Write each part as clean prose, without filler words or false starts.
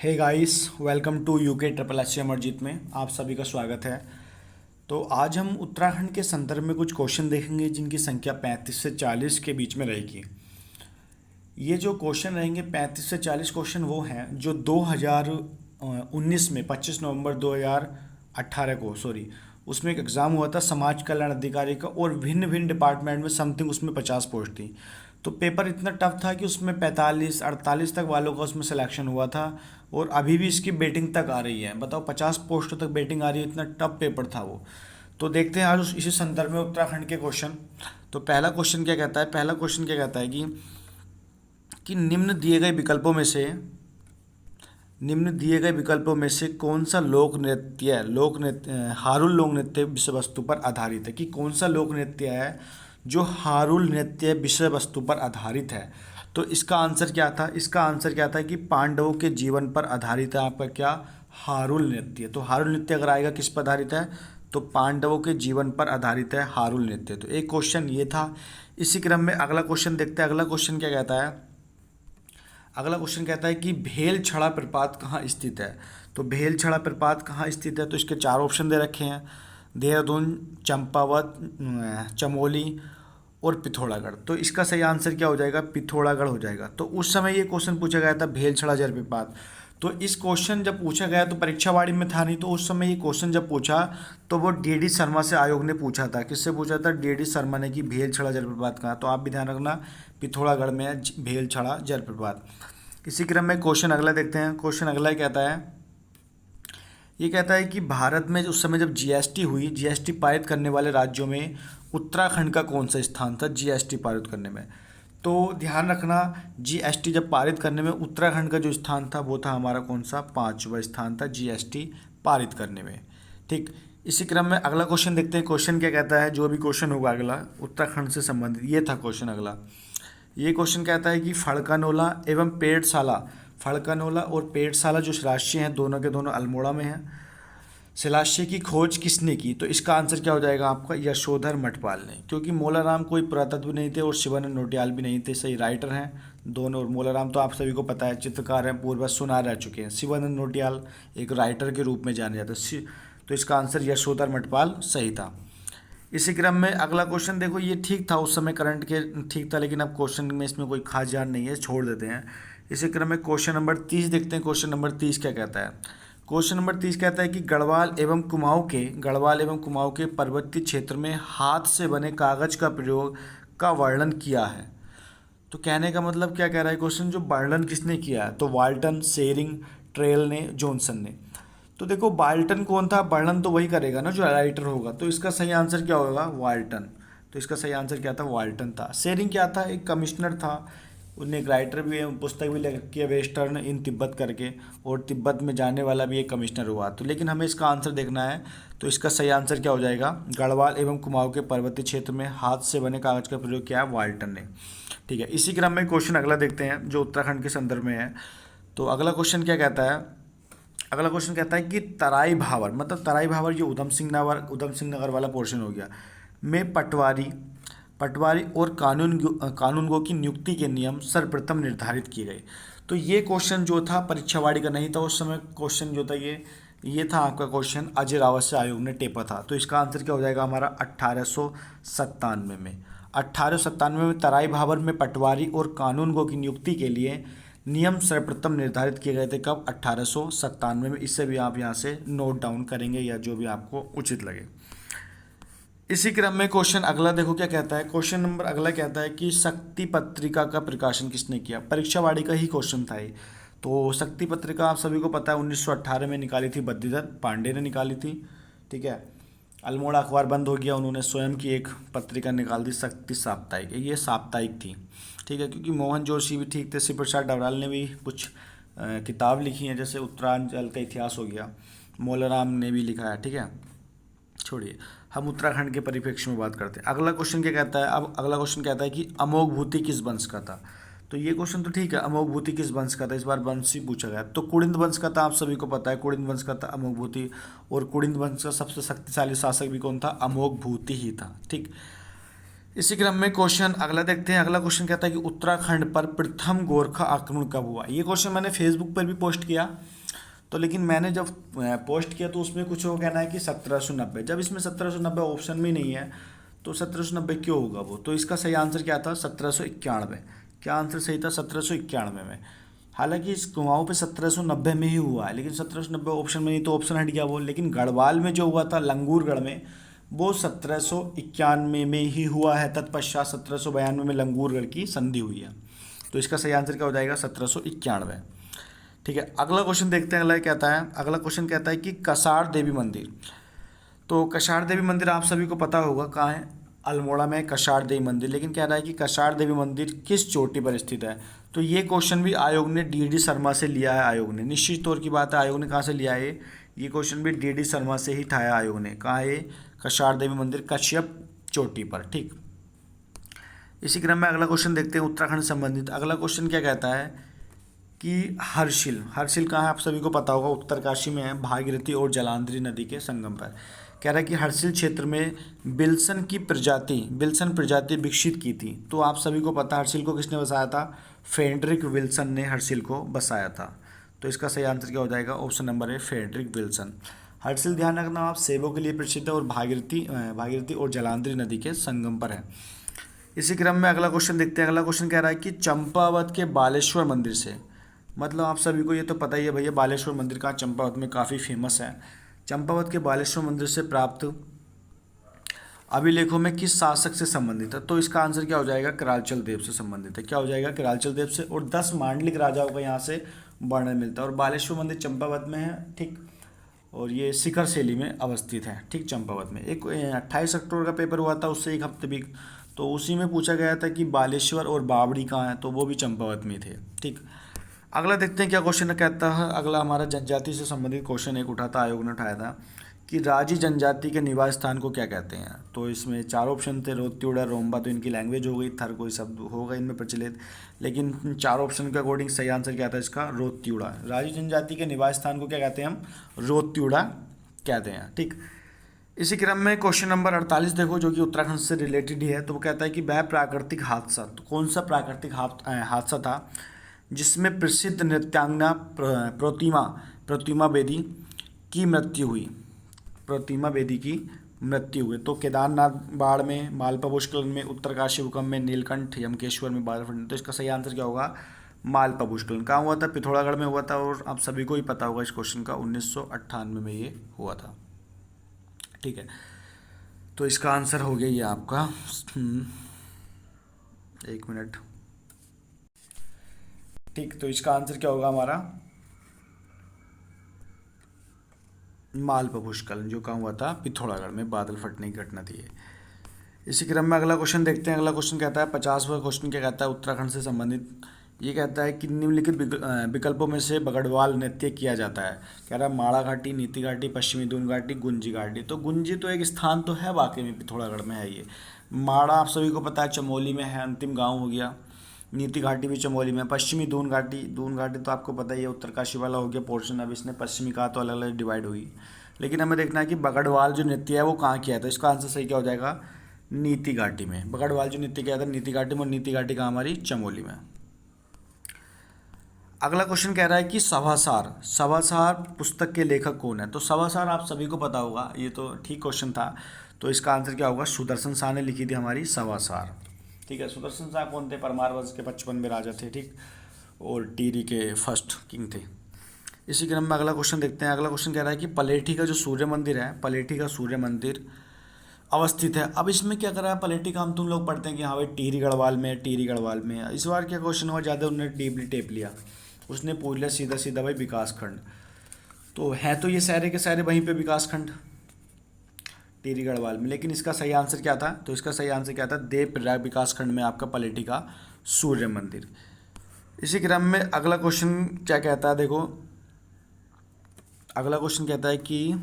Hey guys, welcome to UK triple S Amarjeet में आप सभी का स्वागत है। तो आज हम उत्तराखंड के संदर्भ में कुछ क्वेश्चन देखेंगे जिनकी संख्या 35 से 40 के बीच में रहेगी। ये जो क्वेश्चन रहेंगे 35 से 40 क्वेश्चन वो हैं जो 2019 में 25 नवंबर 2018 को उसमें एक एग्ज़ाम हुआ था समाज कल्याण अधिकारी का, और भिन्न भिन्न डिपार्टमेंट में समथिंग उसमें 50 पोस्ट थी। तो पेपर इतना टफ था कि उसमें 45-48 तक वालों का उसमें सिलेक्शन हुआ था, और अभी भी इसकी बेटिंग तक आ रही है। बताओ, 50 पोस्टों तक बेटिंग आ रही है, इतना टफ पेपर था वो। तो देखते हैं आज इसी संदर्भ में उत्तराखंड के क्वेश्चन। तो पहला क्वेश्चन क्या कहता है, कि निम्न दिए गए विकल्पों में से कौन सा हारुल लोक नृत्य विषय वस्तु पर आधारित है। कि कौन सा लोक नृत्य है जो हारुल नृत्य विषय वस्तु पर आधारित है। तो इसका आंसर क्या था कि पांडवों के जीवन पर आधारित है आपका क्या, हारुल नृत्य। तो हारुल नृत्य अगर आएगा किस पर आधारित है, तो पांडवों के जीवन पर आधारित है हारुल नृत्य। तो एक क्वेश्चन ये था। इसी क्रम में अगला क्वेश्चन देखते हैं। अगला क्वेश्चन कहता है कि भेलछड़ा प्रपात कहाँ स्थित है। तो भेलछड़ा प्रपात कहाँ स्थित है, तो इसके चार ऑप्शन दे रखे हैं: देहरादून, चंपावत, चमोली और पिथौरागढ़। तो इसका सही आंसर क्या हो जाएगा, पिथौरागढ़ हो जाएगा। तो उस समय ये क्वेश्चन पूछा गया था भेलछड़ा जलप्रपात। तो इस क्वेश्चन जब पूछा गया तो परीक्षा वाड़ी में था नहीं, तो उस समय ये क्वेश्चन जब पूछा तो वो डी शर्मा से आयोग ने पूछा था। किससे पूछा था, डी शर्मा ने, कि भेलछड़ा जलप्रपात कहाँ। तो आप भी ध्यान रखना, पिथौरागढ़ में है भेलछड़ा जलप्रपात। इसी क्रम में क्वेश्चन अगला देखते हैं। क्वेश्चन अगला ये कहता है कि भारत में उस समय जब जीएसटी हुई, जीएसटी पारित करने वाले राज्यों में उत्तराखंड का कौन सा स्थान था जीएसटी पारित करने में। तो ध्यान रखना, जीएसटी जब पारित करने में उत्तराखंड का जो स्थान था वो था हमारा कौन सा, 5वां स्थान था जीएसटी पारित करने में। ठीक, इसी क्रम में अगला क्वेश्चन देखते हैं। क्वेश्चन क्या कहता है, जो भी क्वेश्चन होगा अगला उत्तराखंड से संबंधित, ये था क्वेश्चन अगला। ये क्वेश्चन कहता है कि फड़कानोला और पेड़साला जो शिलाश्य हैं दोनों के दोनों अल्मोड़ा में हैं, शिलाश्य की खोज किसने की। तो इसका आंसर क्या हो जाएगा आपका, यशोधर मठपाल ने। क्योंकि मोलाराम कोई पुरातत्व नहीं थे और शिवानंद नौटियाल भी नहीं थे, सही राइटर हैं दोनों। और मोलाराम तो आप सभी को पता है चित्रकार हैं, पूर्वज सुनार रह चुके हैं। शिवानंद नौटियाल एक राइटर के रूप में जाने जाते हैं। तो इसका आंसर यशोधर मठपाल सही था। इसी क्रम में अगला क्वेश्चन देखो, ये ठीक था उस समय, करंट के ठीक था, लेकिन अब क्वेश्चन में इसमें कोई खास जान नहीं है, छोड़ देते हैं। इसी क्रम में क्वेश्चन नंबर 30 देखते हैं। क्वेश्चन नंबर 30 क्या कहता है। क्वेश्चन नंबर 30 कहता है कि गढ़वाल एवं कुमाऊं के पर्वतीय क्षेत्र में हाथ से बने कागज का प्रयोग का वर्णन किया है। तो कहने का मतलब क्या कह रहा है क्वेश्चन, जो वर्णन किसने किया है। तो वाल्टन, शेरिंग, ट्रेल ने, जॉनसन ने। तो देखो, बाल्टन कौन था, वर्णन तो वही करेगा ना जो राइटर होगा। तो इसका सही आंसर क्या होगा, वाल्टन। तो इसका सही आंसर क्या था, वाल्टन था। शेरिंग क्या था, एक कमिश्नर था। उन्हें एक राइटर भी है, पुस्तक भी लिखी है वेस्टर्न इन तिब्बत करके, और तिब्बत में जाने वाला भी एक कमिश्नर हुआ। तो लेकिन हमें इसका आंसर देखना है। तो इसका सही आंसर क्या हो जाएगा, गढ़वाल एवं कुमाऊं के पर्वतीय क्षेत्र में हाथ से बने कागज का प्रयोग किया है वाल्टन ने। ठीक है, इसी क्रम में क्वेश्चन अगला देखते हैं जो उत्तराखंड के संदर्भ में है। तो अगला क्वेश्चन क्या कहता है, अगला क्वेश्चन कहता है कि तराई भावर, मतलब तराई भावर ये उधम सिंह नगर वाला पोर्शन हो गया, में पटवारी और कानूनगो की नियुक्ति के नियम सर्वप्रथम निर्धारित किए गए। तो ये क्वेश्चन जो था परीक्षावाड़ी का नहीं था उस समय। क्वेश्चन जो था ये था आपका क्वेश्चन अजय रावत से आयोग ने टेपा था। तो इसका आंसर क्या हो जाएगा हमारा, 1897 में। 1897 में तराई भावर में पटवारी और कानूनगो की नियुक्ति के लिए नियम सर्वप्रथम निर्धारित किए गए थे। कब, 1897 में। इससे भी आप यहाँ से नोट डाउन करेंगे या जो भी आपको उचित लगे। इसी क्रम में क्वेश्चन अगला देखो क्या कहता है। क्वेश्चन नंबर अगला कहता है कि शक्ति पत्रिका का प्रकाशन किसने किया। परीक्षावाड़ी का ही क्वेश्चन था ये। तो शक्ति पत्रिका आप सभी को पता है 1918 में निकाली थी, बद्रीदत्त पांडे ने निकाली थी। ठीक है, अल्मोड़ा अखबार बंद हो गया, उन्होंने स्वयं की एक पत्रिका निकाल दी, शक्ति साप्ताहिक। ये साप्ताहिक थी। ठीक है, क्योंकि मोहन जोशी भी ठीक थे, शिव प्रसाद डबराल ने भी कुछ किताब लिखी हैं, जैसे उत्तरांचल का इतिहास हो गया, मोलाराम ने भी लिखा है। ठीक है, छोड़िए, हम उत्तराखंड के परिप्रेक्ष्य में बात करते हैं। अगला क्वेश्चन क्या कहता है, अब अगला क्वेश्चन कहता है कि अमोघ भूति किस वंश का था। तो ये क्वेश्चन तो ठीक है, अमोघ भूति किस वंश का था, इस बार वंश ही पूछा गया। तो कुड़िंद वंश का था, आप सभी को पता है कुड़िंद वंश का था अमोघ भूति। और कुड़िंद वंश का सबसे शक्तिशाली शासक भी कौन था, अमोघ भूति ही था। ठीक, इसी क्रम में क्वेश्चन अगला देखते हैं। अगला क्वेश्चन कहता है कि उत्तराखंड पर प्रथम गोरखा आक्रमण कब हुआ। ये क्वेश्चन मैंने फेसबुक पर भी पोस्ट किया, तो लेकिन मैंने जब पोस्ट किया तो उसमें कुछ वो कहना है कि 1790। जब इसमें 1790 ऑप्शन में नहीं है तो 1790 क्यों होगा वो। तो इसका सही आंसर क्या था, 1791। क्या आंसर सही था, 1791 में। हालांकि इस कुमाऊँ पे 1790 में ही हुआ है, लेकिन 1790 ऑप्शन में नहीं तो ऑप्शन हट गया वो। लेकिन गढ़वाल में जो हुआ था लंगूरगढ़ में, वो 1791 में ही हुआ है। तत्पश्चात 1792 में लंगूरगढ़ की संधि हुई है। तो इसका सही आंसर क्या हो जाएगा, 1791। ठीक है, अगला क्वेश्चन देखते हैं। अगला क्वेश्चन कहता है कि कसार देवी मंदिर। तो कसार देवी मंदिर आप सभी को पता होगा कहाँ है, अल्मोड़ा में कसार देवी मंदिर। लेकिन कह रहा है कि कसार देवी मंदिर किस चोटी पर स्थित है। तो ये क्वेश्चन भी आयोग ने डी शर्मा से लिया है। आयोग ने, निश्चित तौर की बात है, आयोग ने कहाँ से लिया है ये क्वेश्चन भी डी शर्मा से ही उठाया आयोग ने। कहाँ है कसार देवी मंदिर, कश्यप चोटी पर। ठीक, इसी क्रम में अगला क्वेश्चन देखते हैं उत्तराखंड संबंधित। अगला क्वेश्चन क्या कहता है कि हर्षिल कहाँ है, आप सभी को पता होगा, उत्तरकाशी में है, भागीरथी और जलांधरी नदी के संगम पर। कह रहा है कि हर्षिल क्षेत्र में बिल्सन प्रजाति विकसित की थी। तो आप सभी को पता है हर्षिल को किसने बसाया था, फ्रेडरिक विल्सन ने हर्षिल को बसाया था। तो इसका सही आंसर क्या हो जाएगा, ऑप्शन नंबर है फ्रेडरिक विल्सन। हर्षिल ध्यान रखना आप, सेबों के लिए प्रसिद्ध है और भागीरथी और जलांधरी नदी के संगम पर है। इसी क्रम में अगला क्वेश्चन देखते हैं। अगला क्वेश्चन कह रहा है कि चंपावत के बालेश्वर मंदिर से, मतलब आप सभी को ये तो पता ही है भैया, बालेश्वर मंदिर का चंपावत में काफ़ी फेमस है। चंपावत के बालेश्वर मंदिर से प्राप्त अभिलेखों में किस शासक से संबंधित है। तो इसका आंसर क्या हो जाएगा, किरालचल देव से संबंधित है। क्या हो जाएगा, किरालचल देव से। और 10 मांडलिक राजाओं का यहाँ से वर्णन मिलता है। और बालेश्वर मंदिर चंपावत में है, ठीक, और ये शिखर शैली में अवस्थित है, ठीक, चंपावत में। एक 28 अक्टूबर का पेपर हुआ था, उससे एक हफ्ते भी, तो उसी में पूछा गया था कि बालेश्वर और बावड़ी कहाँ है, तो वो भी चंपावत में थे। ठीक, अगला देखते हैं क्या क्वेश्चन कहता है। अगला हमारा जनजाति से संबंधित क्वेश्चन एक उठा था, आयोग ने उठाया था कि राजी जनजाति के निवास स्थान को क्या कहते हैं। तो इसमें 4 ऑप्शन थे, रोत्यूड़ा, रोम्बा, तो इनकी लैंग्वेज हो गई, थर कोई शब्द होगा इनमें प्रचलित। लेकिन 4 ऑप्शन के अकॉर्डिंग सही आंसर क्या था इसका, रोत्यूड़ा। राजी जनजाति के निवास स्थान को क्या कहते हैं हम, रोत्यूड़ा कहते हैं। ठीक, इसी क्रम में क्वेश्चन नंबर 48 देखो, जो कि उत्तराखंड से रिलेटेड ही है। तो वो कहता है कि वह प्राकृतिक हादसा, तो कौन सा प्राकृतिक हादसा था जिसमें प्रसिद्ध नृत्यांगना प्रतिमा बेदी की मृत्यु हुई। प्रतिमा बेदी की मृत्यु हुई। तो केदारनाथ बाढ़ में, मालपा भूस्खलन में, उत्तरकाशी भूकंप में, नीलकंठ यमकेश्वर में, बादल फटने। तो इसका सही आंसर क्या होगा, मालपा भूस्खलन। कहाँ हुआ था, पिथौरागढ़ में हुआ था। और आप सभी को ही पता होगा इस क्वेश्चन का, 1998 में ये हुआ था। ठीक है, तो इसका आंसर हो गया ये आपका, एक मिनट। ठीक, तो इसका आंसर क्या होगा हमारा, मालपा भूस्खलन, जो कहाँ हुआ था, पिथौरागढ़ में बादल फटने की घटना थी ये। इसी क्रम में अगला क्वेश्चन देखते हैं। अगला क्वेश्चन कहता है 50वां क्वेश्चन क्या कहता है उत्तराखंड से संबंधित। ये कहता है कि निम्नलिखित विकल्पों में से बगड़वाल नृत्य किया जाता है। कह रहा है माड़ा घाटी, नीति घाटी, पश्चिमी दून घाटी, गुंजी घाटी। तो गुंजी तो एक स्थान तो है वाकई में, पिथौरागढ़ में है ये। माड़ा आप सभी को पता है चमोली में है, अंतिम गाँव हो गया। नीति घाटी भी चमोली में। पश्चिमी दून घाटी तो आपको पता ही है, उत्तरकाशी वाला हो गया पोर्शन। अब इसने पश्चिमी कहा तो अलग अलग डिवाइड हुई। लेकिन हमें देखना है कि बगड़वाल जो नृत्य है वो कहाँ किया है। तो इसका आंसर सही क्या हो जाएगा, नीति घाटी में। बगड़वाल जो नृत्य किया था नीति घाटी में, और नीति घाटी कहाँ हमारी, चमोली में। अगला क्वेश्चन कह रहा है कि सभासार पुस्तक के लेखक कौन है। तो सभासार आप सभी को पता होगा, ये तो ठीक क्वेश्चन था। तो इसका आंसर क्या होगा, सुदर्शन शाह ने लिखी थी हमारी सभासार। ठीक है, सुदर्शन शाह कौन थे, परमार वंश के 55वें राजा थे। ठीक, और टिहरी के फर्स्ट किंग थे। इसी क्रम में अगला क्वेश्चन देखते हैं। अगला क्वेश्चन कह रहा है कि पलेठी का जो सूर्य मंदिर है, पलेठी का सूर्य मंदिर अवस्थित है। अब इसमें क्या कर रहा है, पलेठी का हम तुम लोग पढ़ते हैं कि हाँ भाई टिहरी गढ़वाल में है। इस बार क्या क्वेश्चन हुआ, ज़्यादा उन्होंने डीपली टेप लिया, उसने पूछ लिया सीधा सीधा भाई विकास खंड। तो है तो ये सारे के सारे वहीं पे विकास खंड टिहरी गढ़वाल में। लेकिन इसका सही आंसर क्या था, तो इसका सही आंसर क्या था, देव प्रयाग विकास खंड में आपका पलेठी का सूर्य मंदिर। इसी क्रम में अगला क्वेश्चन क्या कहता है, देखो अगला क्वेश्चन कहता है कि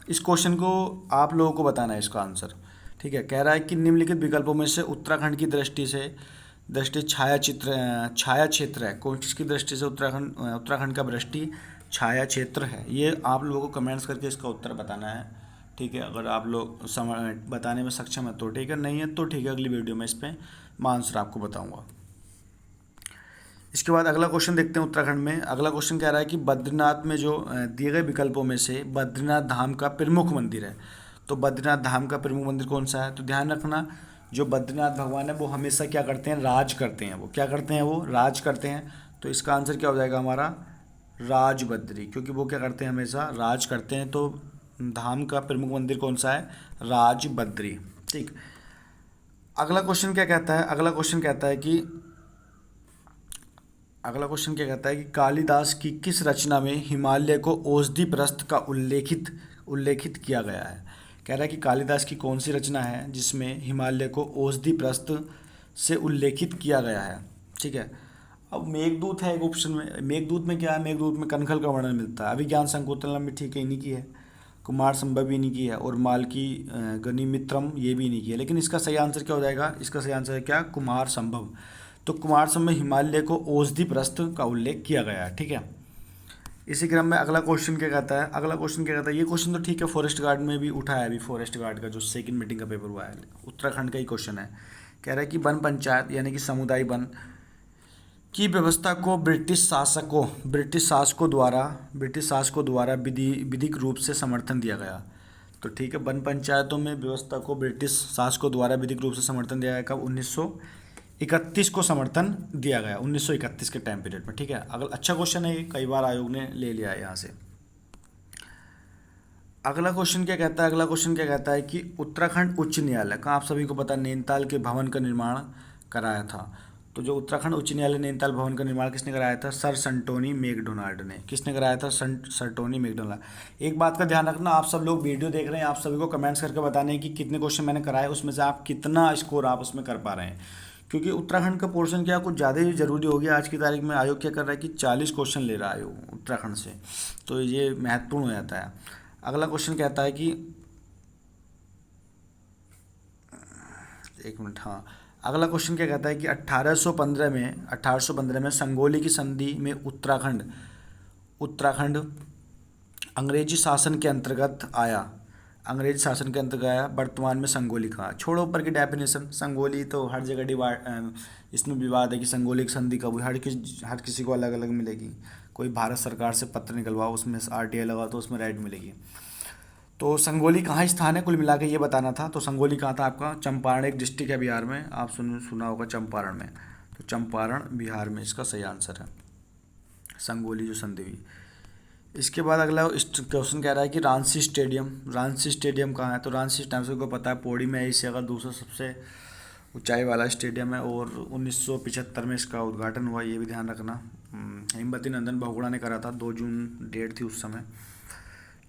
इस क्वेश्चन को आप लोगों को बताना है इसका आंसर। ठीक है, कह रहा है कि निम्नलिखित विकल्पों में से उत्तराखंड की दृष्टि छाया क्षेत्र है। कौन किसकी दृष्टि से उत्तराखंड का दृष्टि छाया क्षेत्र है। ये आप लोगों को कमेंट्स करके इसका उत्तर बताना है। ठीक है, अगर आप लोग बताने में सक्षम है तो ठीक है, नहीं है तो ठीक है, अगली वीडियो में इस पर मैं आंसर आपको बताऊंगा। इसके बाद अगला क्वेश्चन देखते हैं उत्तराखंड में। अगला क्वेश्चन कह रहा है कि बद्रीनाथ में जो दिए गए विकल्पों में से बद्रीनाथ धाम का प्रमुख मंदिर है, तो बद्रीनाथ धाम का प्रमुख मंदिर कौन सा है? तो ध्यान रखना, जो बद्रीनाथ भगवान है वो हमेशा क्या करते हैं? राज करते हैं। वो क्या करते हैं? वो राज करते हैं। तो इसका आंसर क्या हो जाएगा हमारा? राजबद्री, क्योंकि वो क्या करते हैं? हमेशा राज करते हैं। तो धाम का प्रमुख मंदिर कौन सा है? राजबद्री। ठीक। अगला क्वेश्चन क्या कहता है? अगला क्वेश्चन क्या कहता है कि कालिदास की किस रचना में हिमालय को औषधि प्रस्थ का उल्लेखित उल्लेखित किया गया है? कह रहा है कि कालिदास की कौन सी रचना है जिसमें हिमालय को औषधि प्रस्थ से उल्लेखित किया गया है? ठीक है। अब मेघदूत है एक ऑप्शन में। मेघदूत में क्या है? मेघदूत में कनखल का वर्णन मिलता है। अभिज्ञान शकुंतलम भी ठीक है, इन्हीं की है। कुमार संभव भी इन्हीं की है, और मालकी गनिमित्रम ये भी इन्हीं की है। लेकिन इसका सही आंसर क्या हो जाएगा? इसका सही आंसर है क्या? कुमार संभव। तो कुमार संभव में हिमालय को औषधि प्रस्थ का उल्लेख किया गया है। ठीक है। इसी क्रम में अगला क्वेश्चन क्या कहता है? ये क्वेश्चन तो ठीक है, फॉरेस्ट गार्ड में भी उठा है। अभी फॉरेस्ट गार्ड का जो सेकंड मीटिंग का पेपर हुआ है, उत्तराखंड का ही क्वेश्चन है। कह रहा है कि वन पंचायत यानी कि समुदाय वन की व्यवस्था को ब्रिटिश शासकों द्वारा विधिक रूप से समर्थन दिया गया। तो ठीक है, वन पंचायतों में व्यवस्था को ब्रिटिश शासकों द्वारा विधिक रूप से समर्थन दिया गया। कब? 1931 को समर्थन दिया गया, 1931 के टाइम पीरियड में। ठीक है। अगला अच्छा क्वेश्चन है, ये कई बार आयोग ने ले लिया है यहाँ से। अगला क्वेश्चन क्या कहता है कि उत्तराखंड उच्च न्यायालय का, आप सभी को पता है, नैनीताल के भवन का निर्माण कराया था। तो जो उत्तराखंड उच्च न्यायालय नैनीताल भवन का निर्माण किसने कराया था? सर संटोनी मैकडोनाल्ड ने। किसने कराया था? Sir Tony McDonald. एक बात का ध्यान रखना, आप सब लोग वीडियो देख रहे हैं, आप सभी को कमेंट्स करके बताने हैं कि कितने क्वेश्चन मैंने कराए, उसमें से आप कितना स्कोर आप उसमें कर पा रहे हैं। क्योंकि उत्तराखंड का पोर्शन क्या कुछ ज़्यादा ही जरूरी हो गया आज की तारीख में। आयोग क्या कर रहा है कि 40 क्वेश्चन ले रहा है आयोग उत्तराखंड से, तो ये महत्वपूर्ण हो जाता है। अगला क्वेश्चन कहता है कि एक मिनट, हाँ, अगला क्वेश्चन क्या कहता है कि 1815 में संगोली की संधि में उत्तराखंड अंग्रेजी शासन के अंतर्गत आया। वर्तमान में संगोली कहाँ? छोड़ो ऊपर की डेफिनेशन, संगोली तो हर जगह डिवाइड, इसमें विवाद है कि संगोली की संधि कब हुई। हर किसी को अलग अलग मिलेगी। कोई भारत सरकार से पत्र निकलवाओ, उसमें आरटीआई लगा तो उसमें राइट मिलेगी। तो संगोली कहाँ स्थान है कुल मिला के ये बताना था। तो संगोली कहाँ था आपका? चंपारण एक डिस्ट्रिक्ट है बिहार में, आप सुना होगा चंपारण में। तो चंपारण बिहार में इसका सही आंसर है, संगोली जो संधि हुई। इसके बाद अगला क्वेश्चन कह रहा है कि रांची स्टेडियम कहाँ है? तो रांची स्टेडियम को पता है पौड़ी में एशिया का दूसरा सबसे ऊंचाई वाला स्टेडियम है, और 1975 में इसका उद्घाटन हुआ, ये भी ध्यान रखना। हेमवती नंदन बहुगुणा ने करा था, 2 जून डेट थी उस समय।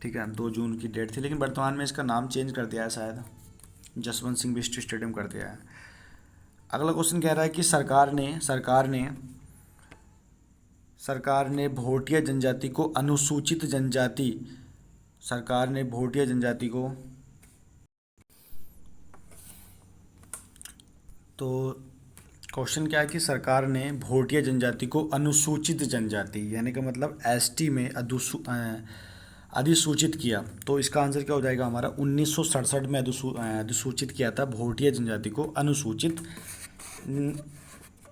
ठीक है, 2 जून की डेट थी, लेकिन वर्तमान में इसका नाम चेंज कर दिया है, शायद जसवंत सिंह बिष्ट स्टेडियम कर दिया है। अगला क्वेश्चन कह रहा है कि सरकार ने भोटिया जनजाति को अनुसूचित जनजाति तो क्वेश्चन क्या है कि सरकार ने भोटिया जनजाति को अनुसूचित जनजाति यानी कि मतलब एसटी में अधिसूचित किया। तो इसका आंसर क्या हो जाएगा हमारा? 1967 में अधिसूचित किया था भोटिया जनजाति को अनुसूचित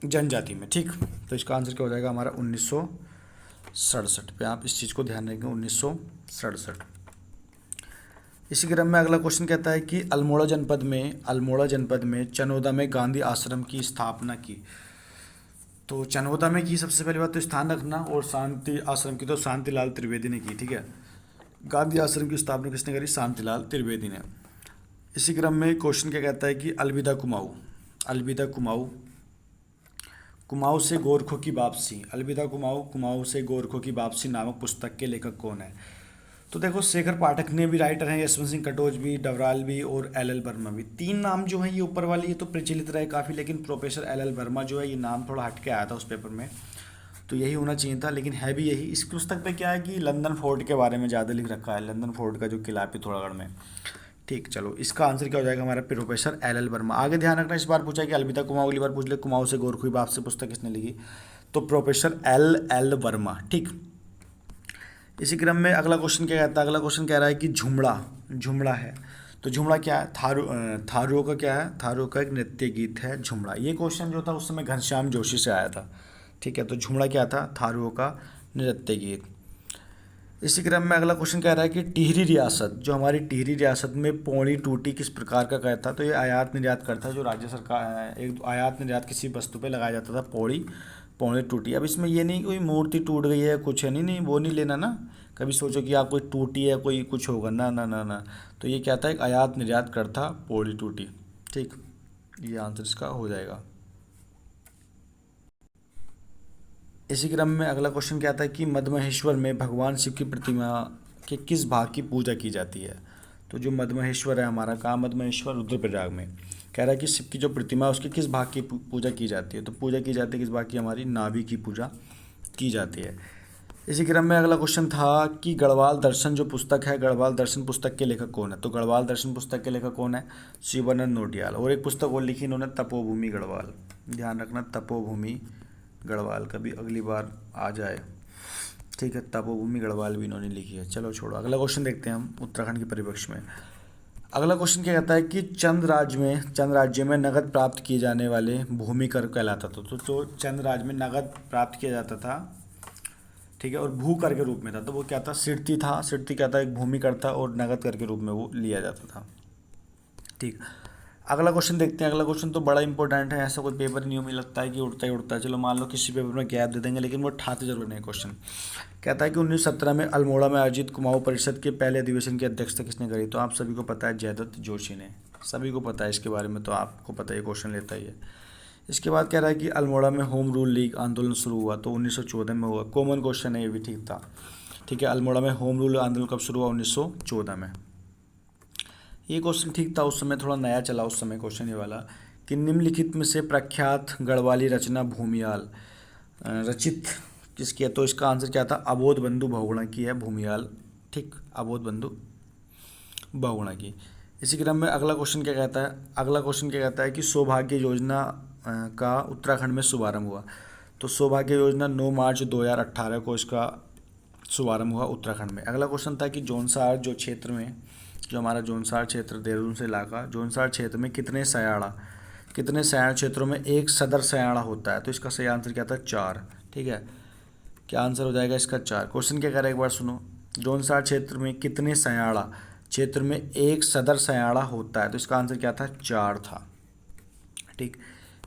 जनजाति में। ठीक, तो इसका आंसर क्या हो जाएगा हमारा? 1967 पे आप इस चीज़ को ध्यान रखेंगे, 1967। इसी क्रम में अगला क्वेश्चन कहता है कि अल्मोड़ा जनपद में चनोदा में गांधी आश्रम की स्थापना की। तो चनोदा में की सबसे पहली बात तो स्थान रखना, और शांति आश्रम की तो शांतिलाल त्रिवेदी ने की। ठीक है, गांधी आश्रम की स्थापना किसने करी? शांतिलाल त्रिवेदी ने। इसी क्रम में क्वेश्चन क्या कहता है कि अलविदा कुमाऊं से गोरखों की वापसी नामक पुस्तक के लेखक कौन है? तो देखो, शेखर पाठक ने भी राइटर हैं, यशवंत सिंह कटोच भी, डबराल भी, और एल वर्मा भी। 3 नाम जो हैं ये ऊपर वाले ये तो प्रचलित रहे काफ़ी, लेकिन प्रोफेसर एल वर्मा जो है ये नाम थोड़ा हट के आया था उस पेपर में, तो यही होना चाहिए था, लेकिन है भी यही। इस पुस्तक पे क्या है कि लंदन फोर्ट के बारे में ज़्यादा लिख रखा है, लंदन फोर्ट का जो किला है पिथौरागढ़ में। ठीक, चलो इसका आंसर क्या हो जाएगा हमारा? Professor L Verma. आगे ध्यान रखना, इस बार पूछा कि अलविदा कुमाऊं, अगली बार पूछ ले कुमाऊं से गोरखों की वापसी पुस्तक किसने लिखी? तो प्रोफेसर एल वर्मा। ठीक, इसी क्रम में अगला क्वेश्चन क्या कहता है, अगला क्वेश्चन कह रहा है कि झुमड़ा, झुमड़ा है तो झुमड़ा क्या है, थारू का क्या है, थारू का एक नृत्य गीत है झुमड़ा। ये क्वेश्चन जो था उस समय घनश्याम जोशी से आया था, ठीक है। तो झुमड़ा क्या था, थारू का नृत्य गीत। इसी क्रम में अगला क्वेश्चन कह रहा है कि टिहरी रियासत, जो हमारी टिहरी रियासत में पौड़ी टूटी किस प्रकार का कहता, तो ये आयात निर्यात करता है, जो राज्य सरकार एक आयात निर्यात किसी वस्तु पे लगाया जाता था, पौड़ी पौड़ी टूटी। अब इसमें ये नहीं कोई मूर्ति टूट गई है कुछ है, नहीं नहीं वो नहीं लेना ना, कभी सोचो कि आप कोई टूटी है कोई कुछ होगा, ना ना ना ना। तो ये क्या था, एक आयात निर्यात करता पौड़ी टूटी, ठीक। ये आंसर इसका हो जाएगा। इसी क्रम में अगला क्वेश्चन क्या आता है कि मद्महेश्वर में भगवान शिव की प्रतिमा के किस भाग की पूजा की जाती है। तो जो मद्महेश्वर है हमारा, कहाँ मद्महेश्वर, रुद्रप्रयाग में। कह रहा है कि शिव की जो प्रतिमा है उसकी किस भाग की पूजा की जाती है, तो पूजा की जाती है किस भाग की, हमारी नाभि की पूजा की जाती है। इसी क्रम में अगला क्वेश्चन था कि गढ़वाल दर्शन जो पुस्तक है, गढ़वाल दर्शन पुस्तक के लेखक कौन है। तो गढ़वाल दर्शन पुस्तक के लेखक कौन है, शिवानंद नौटियाल। और एक पुस्तक और लिखी इन्होंने, तपोभूमि गढ़वाल, ध्यान रखना तपोभूमि गढ़वाल, कभी अगली बार आ जाए, ठीक है। तपोभूमि गढ़वाल भी इन्होंने लिखी है। चलो छोड़ो, अगला क्वेश्चन देखते हैं हम उत्तराखंड के परिप्रेक्ष्य में। अगला क्वेश्चन क्या कहता है कि चंद राज्य में नगद प्राप्त किए जाने वाले भूमि कर कहलाता था। तो चंद राज्य में नगद प्राप्त किया जाता था, ठीक है, और भू कर के रूप में था, तो वो क्या था, सिरती था। सिरती क्या था, एक भूमि कर था और नगद कर के रूप में वो लिया जाता था, ठीक। अगला क्वेश्चन देखते हैं। अगला क्वेश्चन तो बड़ा इंपॉर्टेंट है, ऐसा कोई पेपर नहीं, मुझे लगता है कि उड़ता ही उड़ता है। चलो मान लो किसी पेपर में गैप दे देंगे, लेकिन वो ठाते जरूर नहीं। क्वेश्चन कहता है कि 1917 में अल्मोड़ा में आयोजित कुमाऊं परिषद के पहले अधिवेशन की अध्यक्षता किसने करी। तो आप सभी को पता है, जयदत्त जोशी ने, सभी को पता है इसके बारे में, तो आपको पता है क्वेश्चन लेता ही है। इसके बाद कह रहा है कि अल्मोड़ा में होम रूल लीग आंदोलन शुरू हुआ, तो 1914 में हुआ। कॉमन क्वेश्चन है, ये भी ठीक था, ठीक है। अल्मोड़ा में होम रूल आंदोलन कब शुरू हुआ, 1914 में। ये क्वेश्चन ठीक था उस समय, थोड़ा नया चला उस समय क्वेश्चन ये वाला, कि निम्नलिखित में से प्रख्यात गढ़वाली रचना भूमियाल रचित किसकी है। तो इसका आंसर क्या था, अबोध बंधु बहुगुणा की है भूमियाल, ठीक, अबोध बंधु बहुगुणा की। इसी क्रम में अगला क्वेश्चन क्या कहता है, अगला क्वेश्चन क्या कहता है कि सौभाग्य योजना का उत्तराखंड में शुभारंभ हुआ। तो सौभाग्य योजना 9 मार्च 2018 को इसका शुभारंभ हुआ उत्तराखंड में। अगला क्वेश्चन था कि जौनसार जो क्षेत्र में, जो हमारा जौनसार क्षेत्र देहरादून से इलाका, जौनसार क्षेत्र में कितने सयाड़ क्षेत्रों में एक सदर सयाड़ा होता है। तो इसका सही आंसर क्या था, 4, ठीक है। क्या आंसर हो जाएगा इसका, 4। क्वेश्चन क्या कह रहा है एक बार सुनो, जौनसार क्षेत्र में कितने सयाड़ा क्षेत्र में एक सदर सयाड़ा होता है। तो इसका आंसर क्या था, 4 था, ठीक।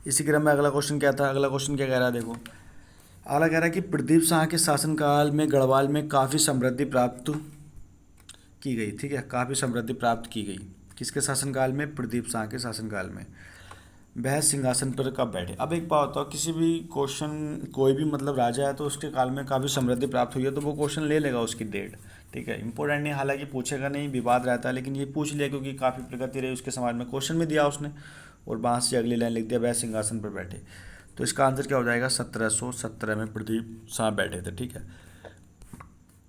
इसी क्रम में अगला क्वेश्चन क्या था, अगला क्वेश्चन क्या कह रहा है देखो, अगला कह रहा है कि प्रदीप शाह के शासनकाल में गढ़वाल में काफ़ी समृद्धि प्राप्त की गई, ठीक है, काफ़ी समृद्धि प्राप्त की गई। किसके शासनकाल में, प्रदीप शाह के शासनकाल में। वह सिंहासन पर कब बैठे। अब एक बात होता है, किसी भी क्वेश्चन, कोई भी मतलब राजा है तो उसके काल में काफ़ी समृद्धि प्राप्त हुई है, तो वो क्वेश्चन ले लेगा उसकी डेट, ठीक है। इंपॉर्टेंट नहीं, हालांकि पूछेगा नहीं, विवाद रहता है, लेकिन ये पूछ लिया क्योंकि काफ़ी प्रगति रही उसके समाज में, क्वेश्चन भी दिया उसने, और वहाँ से अगली लाइन लिख दिया, वह सिंहासन पर बैठे। तो इसका आंसर क्या हो जाएगा, 1717 में प्रदीप शाह बैठे थे, ठीक है।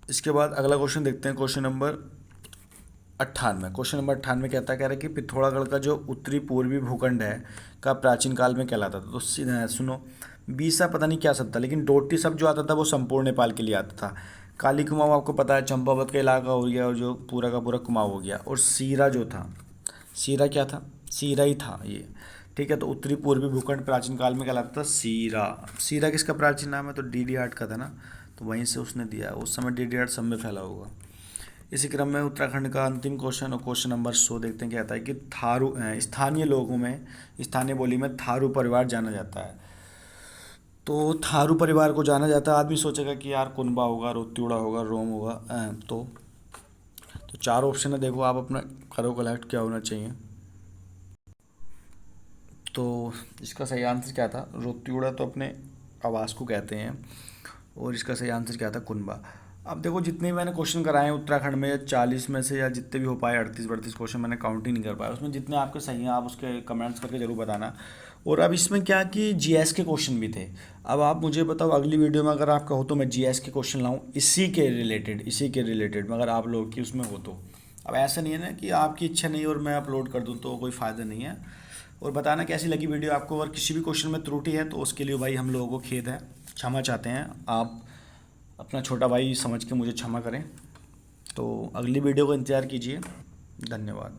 इसके बाद अगला क्वेश्चन देखते हैं, क्वेश्चन नंबर 98। क्वेश्चन नंबर 98 कहता है, कह रहा है कि पिथौरागढ़ का जो उत्तरी पूर्वी भूखंड है का प्राचीन काल में कहलाता था। तो सुनो, बीसा पता नहीं क्या शब्द था, लेकिन डोटी शब्द जो आता था वो संपूर्ण नेपाल के लिए आता था। काली कुमाऊँ आपको पता है चंपावत का इलाका हो गया, और जो पूरा का पूरा कुमाऊँ हो गया। और सीरा जो था, सीरा क्या था, सीरा ही था ये, ठीक है। तो उत्तरी पूर्वी भूखंड प्राचीन काल में कहलाता था सीरा। सीरा किसका प्राचीन नाम है, तो डी हार्ट का था ना, तो वहीं से उसने दिया, उस समय डी हार्ट सब में फैला होगा। इसी क्रम में उत्तराखंड का अंतिम क्वेश्चन और क्वेश्चन नंबर 100 देखते हैं, क्या आता है कि थारू स्थानीय लोगों में, स्थानीय बोली में थारू परिवार जाना जाता है। तो थारू परिवार को जाना जाता है, आदमी सोचेगा कि यार कुनबा होगा, रोत्यूड़ा होगा, रोम होगा, तो 4 ऑप्शन है, देखो आप अपना करो कलेक्ट क्या होना चाहिए। तो इसका सही आंसर क्या था, रोत्यूड़ा तो अपने आवास को कहते हैं, और इसका सही आंसर क्या था, कुनबा। अब देखो जितने मैंने क्वेश्चन कराए हैं उत्तराखंड में, 40 में से या जितने भी हो पाए 38-32 क्वेश्चन मैंने काउंटिंग नहीं कर पाया, उसमें जितने आपके सही हैं आप उसके कमेंट्स करके ज़रूर बताना। और अब इसमें क्या कि जीएस के क्वेश्चन भी थे। अब आप मुझे बताओ अगली वीडियो में अगर आपका हो तो मैं जीएस के क्वेश्चन लाऊँ इसी के रिलेटेड मगर आप लोग की उसमें हो तो। अब ऐसा नहीं है ना कि आपकी इच्छा नहीं और मैं अपलोड कर दूँ, तो कोई फ़ायदा नहीं है। और बताना कैसी लगी वीडियो आपको, अगर किसी भी क्वेश्चन में त्रुटि है तो उसके लिए भाई हम लोगों को खेद है, क्षमा चाहते हैं। आप अपना छोटा भाई समझ के मुझे क्षमा करें। तो अगली वीडियो का इंतज़ार कीजिए। धन्यवाद।